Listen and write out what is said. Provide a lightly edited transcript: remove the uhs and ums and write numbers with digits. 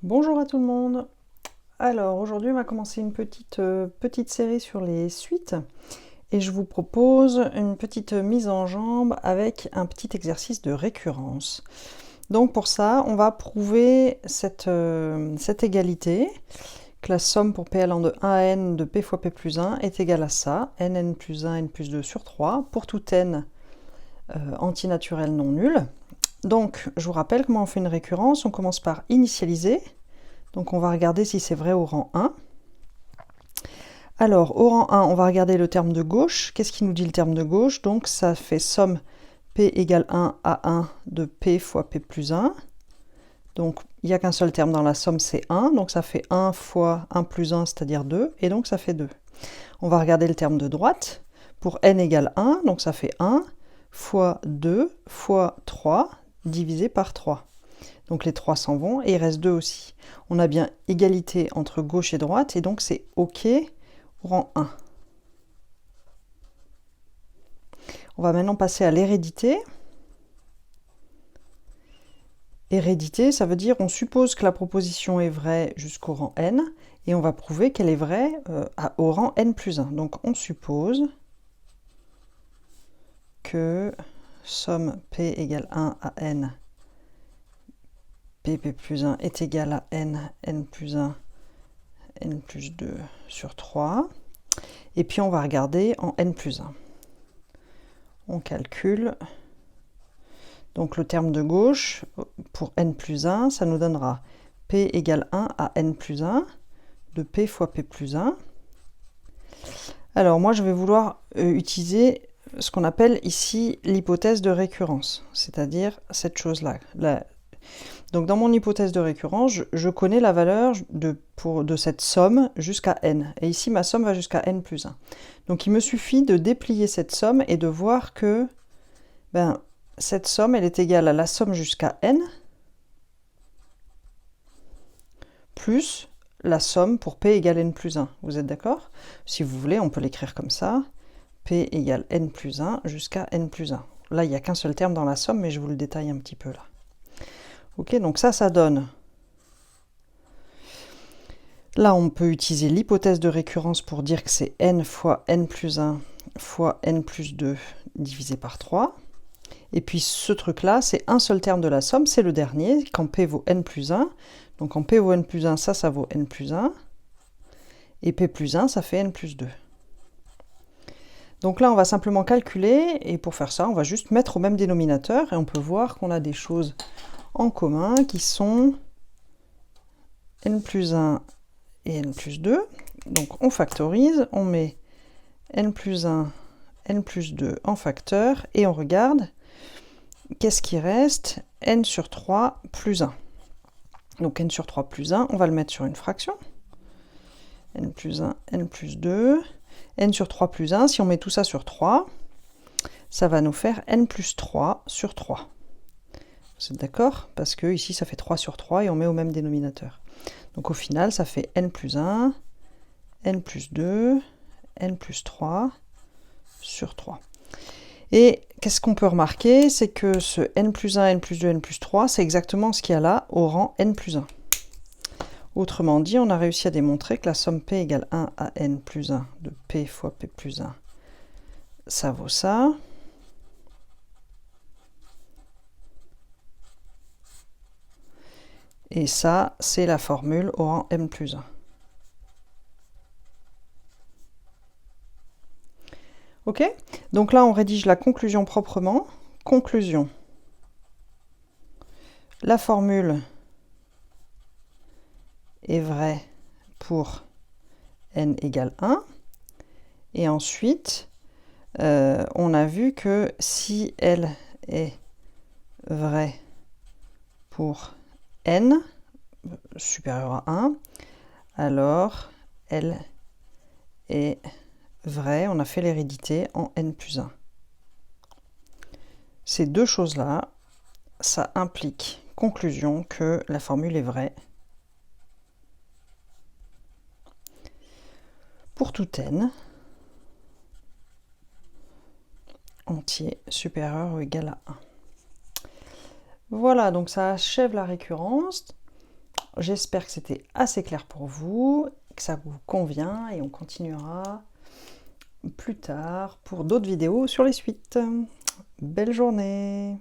Bonjour à tout le monde. Alors aujourd'hui on va commencer une petite série sur les suites et je vous propose une petite mise en jambe avec un petit exercice de récurrence. Donc pour ça on va prouver cette égalité, que la somme pour P allant de 1 à n de P fois P plus 1 est égale à ça, n plus 1, n plus 2 sur 3, pour tout n antinaturel non nul. Donc je vous rappelle comment on fait une récurrence, on commence par initialiser. Donc on va regarder si c'est vrai au rang 1. Alors au rang 1, on va regarder le terme de gauche. Qu'est-ce qui nous dit le terme de gauche? Donc ça fait somme P égale 1 à 1 de P fois P plus 1. Donc il n'y a qu'un seul terme dans la somme, c'est 1. Donc ça fait 1 fois 1 plus 1, c'est-à-dire 2. Et donc ça fait 2. On va regarder le terme de droite. Pour n égale 1, donc ça fait 1 fois 2 fois 3 divisé par 3. Donc les 3 s'en vont et il reste 2 aussi. On a bien égalité entre gauche et droite et donc c'est OK au rang 1. On va maintenant passer à l'hérédité. Hérédité, ça veut dire on suppose que la proposition est vraie jusqu'au rang n et on va prouver qu'elle est vraie au rang n plus 1. Donc on suppose que somme P égale 1 à n P plus 1 est égal à n plus 1, n plus 2 sur 3. Et puis on va regarder en n plus 1. On calcule. Donc le terme de gauche, pour n plus 1, ça nous donnera P égale 1 à n plus 1, de P fois P plus 1. Alors moi je vais vouloir utiliser ce qu'on appelle ici l'hypothèse de récurrence, c'est-à-dire cette chose-là. Donc dans mon hypothèse de récurrence, je connais la valeur de cette somme jusqu'à n. Et ici, ma somme va jusqu'à n plus 1. Donc il me suffit de déplier cette somme et de voir que cette somme, elle est égale à la somme jusqu'à n plus la somme pour p égale n plus 1. Vous êtes d'accord? Si vous voulez, on peut l'écrire comme ça. P égale n plus 1 jusqu'à n plus 1. Là, il n'y a qu'un seul terme dans la somme, mais je vous le détaille un petit peu là. Ok, donc ça donne. Là, on peut utiliser l'hypothèse de récurrence pour dire que c'est n fois n plus 1 fois n plus 2 divisé par 3. Et puis ce truc-là, c'est un seul terme de la somme, c'est le dernier, quand P vaut n plus 1. Donc quand P vaut n plus 1, ça vaut n plus 1. Et P plus 1, ça fait n plus 2. Donc là, on va simplement calculer, et pour faire ça, on va juste mettre au même dénominateur, et on peut voir qu'on a des choses en commun qui sont n plus 1 et n plus 2. Donc on factorise, on met n plus 1, n plus 2 en facteur, et on regarde qu'est-ce qui reste, n sur 3 plus 1. Donc n sur 3 plus 1, on va le mettre sur une fraction. n plus 1, n plus 2, n sur 3 plus 1, si on met tout ça sur 3, ça va nous faire n plus 3 sur 3. Vous êtes d'accord? Parce que ici, ça fait 3 sur 3 et on met au même dénominateur. Donc au final, ça fait n plus 1, n plus 2, n plus 3 sur 3. Et qu'est-ce qu'on peut remarquer? C'est que ce n plus 1, n plus 2, n plus 3, c'est exactement ce qu'il y a là au rang n plus 1. Autrement dit, on a réussi à démontrer que la somme P égale 1 à n plus 1 de P fois P plus 1, ça vaut ça. Et ça, c'est la formule au rang m plus 1. Ok? Donc là, on rédige la conclusion proprement. Conclusion. La formule est vraie pour n égale 1. Et ensuite, on a vu que si elle est vraie pour n supérieur à 1, alors elle est vraie, on a fait l'hérédité en n plus 1. Ces deux choses-là, ça implique, conclusion, que la formule est vraie pour tout n entier supérieur ou égal à 1. Voilà, donc ça achève la récurrence. j'espère que c'était assez clair pour vous, que ça vous convient, et on continuera plus tard pour d'autres vidéos sur les suites. Belle journée!